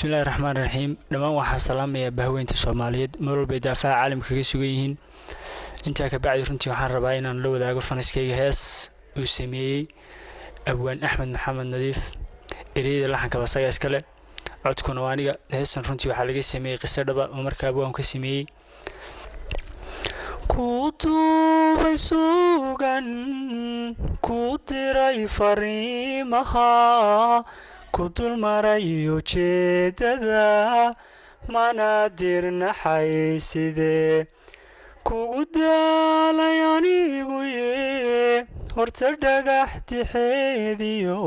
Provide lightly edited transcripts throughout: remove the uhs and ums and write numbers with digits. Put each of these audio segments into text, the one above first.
bismillaahi raxmaani raxiim dhammaan waxaan salaamayaa bahweynta Soomaaliyeed meel walba daafaca caalamka kaga sugan yihiin inta ka bacdi runtii waxaan rabaa inaan la wadaago faniskayga hees uu sameeyay abwaan Axmed Maxamed Nadiif ereyada laxanka basaga iskale codkuna waa aniga heesan runtii waxa laga sameeyay qiso dhaba oo markaa abwaan ka sameeyay kutuubay sugan ku diray fariimaha kudul marayo jeedada mana dirna xayside kugu daalay anigu horta dhagax tixeediyo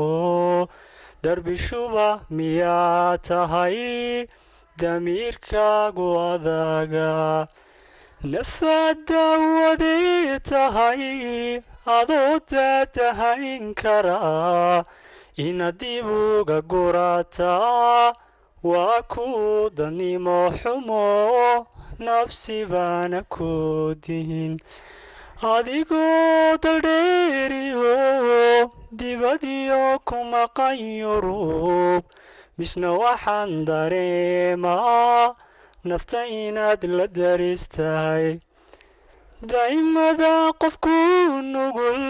darbi shuba miyaa tahay damiirkaagu adaga nafada wadee tahay adoo daadahayn karaa inadibuga gurataa waa ku danimo xumo nafsi baana ku dihin adigoo daldheeriyo dibadiyo ku maqan yurub misna waxaan dareemaa nafta inaad la daristahay daa'imada qofku nugul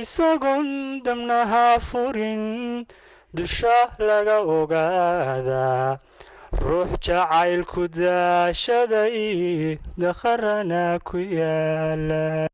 isagoon damnaha furin dusha laga ogaadaa ruux jacaylku daashaday dakharana ku yaala